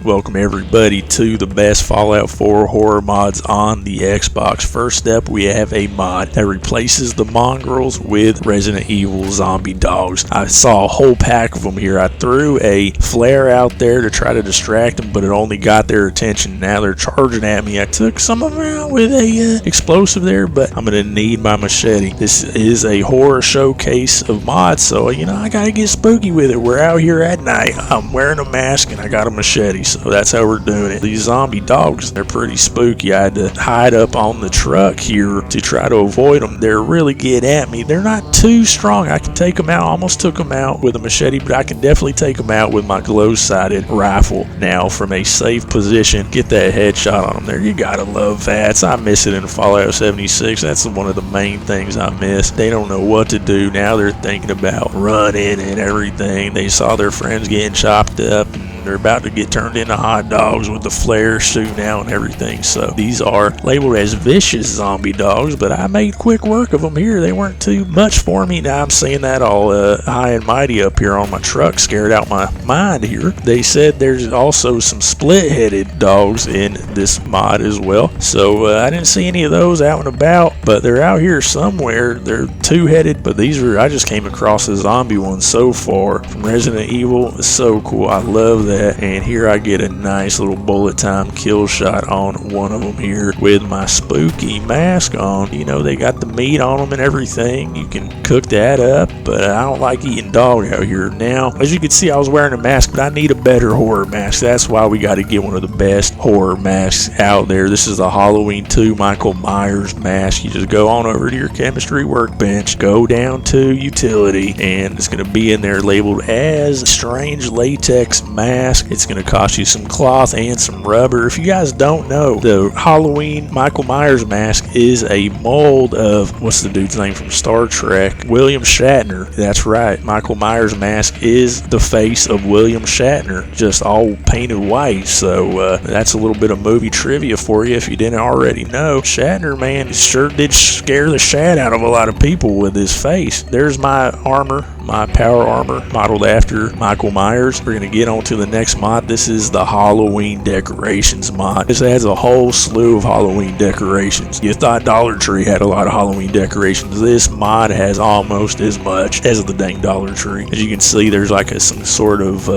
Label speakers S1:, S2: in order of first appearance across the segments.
S1: Welcome everybody to the best Fallout 4 horror mods on the Xbox. First up, we have a mod that replaces the mongrels with Resident Evil zombie dogs. I saw a whole pack of them here. I threw a flare out there to try to distract them, but it only got their attention. Now they're charging at me. I took some of them out with a explosive there, but I'm going to need my machete. This is a horror showcase of mods, so I gotta get spooky with it. We're out here at night. I'm wearing a mask and I got a machete, so that's how we're doing it. These zombie dogs, they're pretty spooky. I had to hide up on the truck here to try to avoid them. They're really getting at me. They're not too strong. I can take them out. Almost took them out with a machete, but I can definitely take them out with my glow-sighted rifle. Now, from a safe position, get that headshot on them there. You gotta love VATS. I miss it in Fallout 76. That's one of the main things I miss. They don't know what to do. Now they're thinking about running and everything. They saw their friends getting chopped up and they're about to get turned into hot dogs with the flare shooting out and everything. So these are labeled as vicious zombie dogs, but I made quick work of them here. They weren't too much for me. Now I'm saying that all high and mighty up here on my truck, scared out my mind here. They said there's also some split-headed dogs in this mod as well. So I didn't see any of those out and about, but they're out here somewhere. They're two-headed, but these are, I just came across a zombie one so far from Resident Evil. It's so cool. I love that. And here I get a nice little bullet time kill shot on one of them here with my spooky mask on. They got the meat on them and everything. You can cook that up, but I don't like eating dog out here. Now, as you can see, I was wearing a mask, but I need a better horror mask. That's why we got to get one of the best horror masks out there. This is the Halloween 2 Michael Myers mask. You just go on over to your chemistry workbench, go down to utility, and it's going to be in there labeled as strange latex mask. It's going to cost you some cloth and some rubber. If you guys don't know, the Halloween Michael Myers mask is a mold of, what's the dude's name from Star Trek? William Shatner. That's right. Michael Myers mask is the face of William Shatner, just all painted white. So that's a little bit of movie trivia for you if you didn't already know. Shatner, man, sure did scare the shat out of a lot of people with his face. There's my armor, my power armor, modeled after Michael Myers. We're going to get on to the next mod. This is the Halloween decorations mod. This has a whole slew of Halloween decorations. You thought Dollar Tree had a lot of Halloween decorations. This mod has almost as much as the dang Dollar Tree. As you can see, there's like some sort of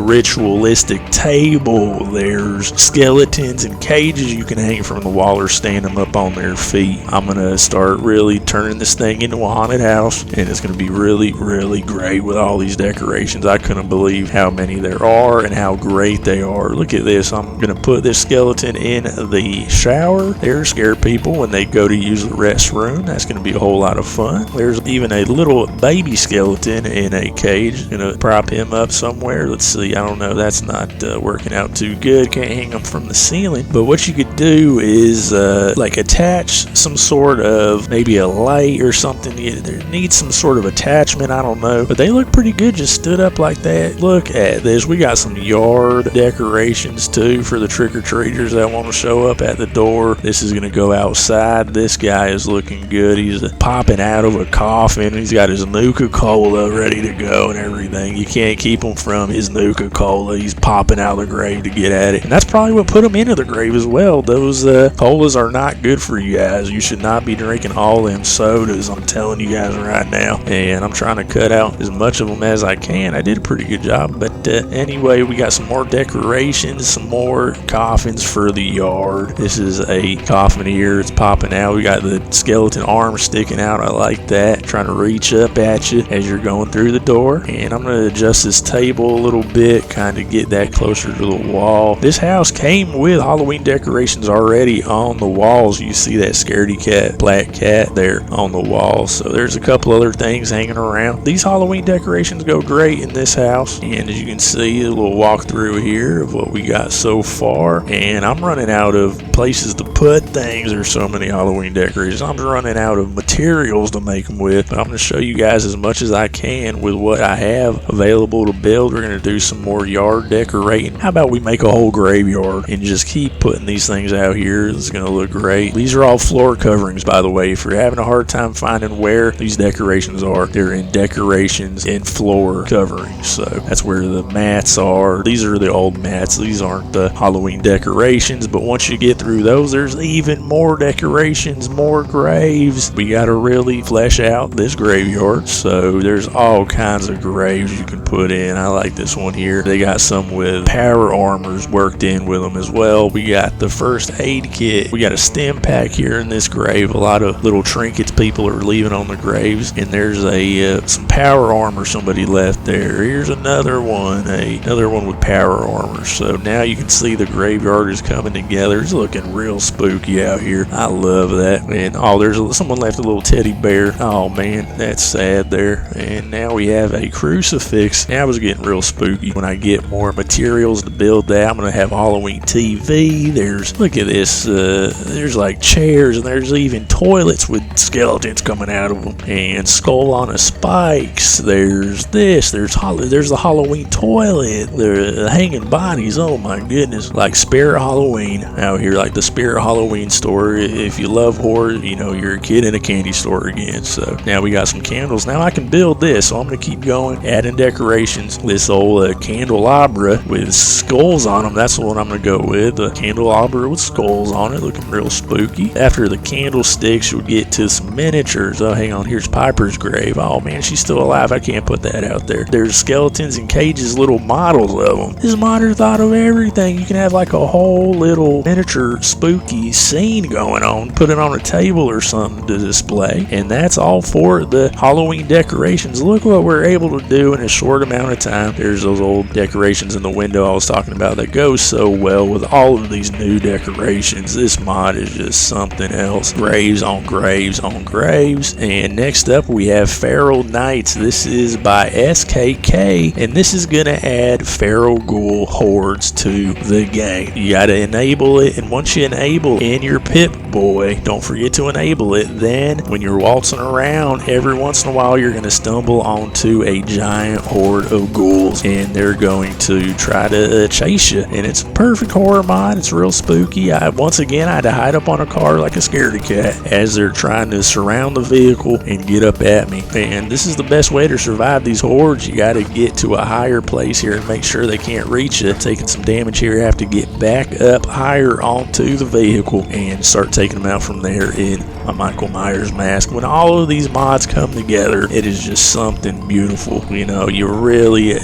S1: ritualistic table. There's skeletons and cages you can hang from the wall or stand them up on their feet. I'm going to start really turning this thing into a haunted house, and it's going to be really, really great with all these decorations. I couldn't believe how many there are and how great they are. Look at this. I'm going to put this skeleton in the shower. They're scared people when they go to use the restroom. That's going to be a whole lot of fun. There's even a little baby skeleton in a cage. Going to prop him up somewhere. Let's see. I don't know. That's not working out too good. Can't hang him from the ceiling. But what you could do is like attach some sort of maybe a light or something. There needs some sort of attachment. I don't know. But they look pretty good just stood up like that. Look at this. We got some yard decorations too for the trick-or-treaters that want to show up at the door. This is going to go outside. This guy is looking good. He's popping out of a coffin. He's got his Nuka-Cola ready to go and everything. You can't keep him from his Nuka-Cola. He's popping out of the grave to get at it. And that's probably what put him into the grave as well. Those colas are not good for you guys. You should not be drinking all them sodas. I'm telling you guys right now. And I'm trying to cut out as much of them as I can. I did a pretty good job. But anyway, we got some more decorations, some more coffins for the yard. This is a coffin here. It's popping out. We got the skeleton arm sticking out. I like that. Trying to reach up at you as you're going through the door. And I'm going to adjust this table a little bit, kind of get that closer to the wall. This house came with Halloween decorations already on the walls. You see that scaredy cat, black cat there on the wall. So there's a couple other things hanging around. These Halloween decorations go great in this house. And as you can see, a little walkthrough here of what we got so far. And I'm running out of places to put things. There's so many Halloween decorations. I'm running out of materials to make them with. But I'm going to show you guys as much as I can with what I have available to build. We're going to do some more yard decorating. How about we make a whole graveyard and just keep putting these things out here? It's going to look great. These are all floor coverings, by the way. If you're having a hard time finding where these decorations are, they're in decorations decorations and floor coverings. So that's where the mats are. These are the old mats. These aren't the Halloween decorations, but once you get through those, there's even more decorations, more graves. We got to really flesh out this graveyard. So there's all kinds of graves you can put in. I like this one here. They got some with power armors worked in with them as well. We got the first aid kit. We got a stim pack here in this grave. A lot of little trinkets people are leaving on the graves, and there's a some power armor somebody left there. Here's another one with power armor. So now you can see the graveyard is coming together. It's looking real spooky out here. I love that. And there's someone left a little teddy bear. Oh man, that's sad there. And now we have a crucifix. Now it's getting real spooky. When I get more materials to build that, I'm gonna have Halloween TV. Look at this. There's like chairs, and there's even toilets with skeletons coming out of them, and skull on a spikes. There's this. There's the Halloween toilet. The hanging bodies. Oh my goodness! Like Spirit Halloween out here, like the Spirit Halloween store. If you love horror, you're a kid in a candy store again. So now we got some candles. Now I can build this, so I'm gonna keep going, adding decorations. This old candelabra with skulls on them. That's the one I'm gonna go with. The candelabra with skulls on it, looking real spooky. After the candlesticks, you'll get to some miniatures. Oh, hang on, here's Piper's grave. Oh man, she's still alive. I can't put that out there. There's skeletons in cages, little models of them. This modder thought of everything. You can have like a whole little miniature spooky scene going on. Put it on a table or something to display. And that's all for the Halloween decorations. Look what we're able to do in a short amount of time. There's those old decorations in the window I was talking about that go so well with all of these new decorations. This mod is just something else. Graves on graves on graves. And next up we have Feral Knights. This is by SKK, and this is gonna add feral ghoul hordes to the game. You gotta enable it, and once you enable in your Pip-Boy, don't forget to enable it. Then when you're waltzing around, every once in a while you're gonna stumble onto a giant horde of ghouls, and they're going to try to chase you. And it's a perfect horror mod. It's real spooky. Once again, I had to hide up on a car like a scaredy cat as they're trying to surround the vehicle and get up at me. And this is the best way to survive these hordes. You got to get to a higher place here and make sure they can't reach you. Taking some damage here, you have to get back up higher onto the vehicle and start taking them out from there in a Michael Myers mask. When all of these mods come together, it is just something beautiful. You really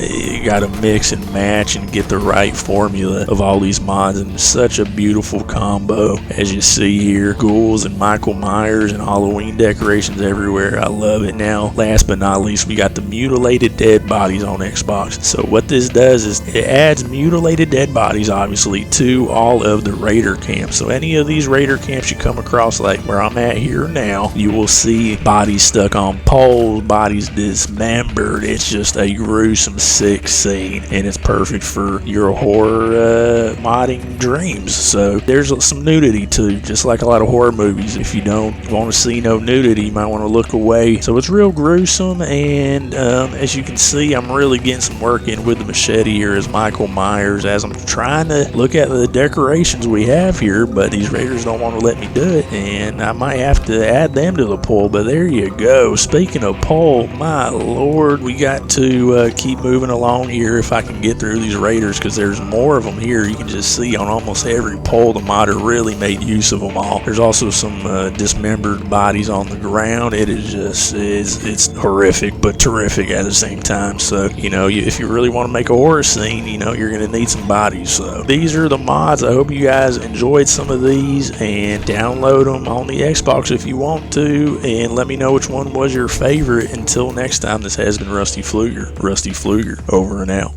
S1: got to mix and match and get the right formula of all these mods, and such a beautiful combo as you see here. Ghouls and Michael Myers and Halloween decorations everywhere. I love it. Now, last but not least, we got the mutilated dead bodies on Xbox. So what this does is it adds mutilated dead bodies, obviously, to all of the raider camps. So any of these raider camps you come across, like where I'm at here now, you will see bodies stuck on poles, bodies dismembered. It's just a gruesome, sick scene, and it's perfect for your horror modding dreams. So there's some nudity too, just like a lot of horror movies. If you don't want to see no nudity, you might want to look away. So it's real gruesome, and as you can see, I'm really getting some work in with the machete here as Michael Myers, as I'm trying to look at the decorations we have here, but these raiders don't want to let me do it, and I might have to add them to the poll. But there you go. Speaking of poll, my lord, we got to keep moving along here if I can get through these raiders, because there's more of them here. You can just see on almost every poll the modder really made use of them all. There's also some dismembered bodies on the ground. It is just it's horrific but terrific at the same time. So if you really want to make a horror scene, you're gonna need some bodies. So these are the mods. I hope you guys enjoyed some of these, and download them on the Xbox if you want to, and let me know which one was your favorite. Until next time, this has been Rusty Pfluger, over and out.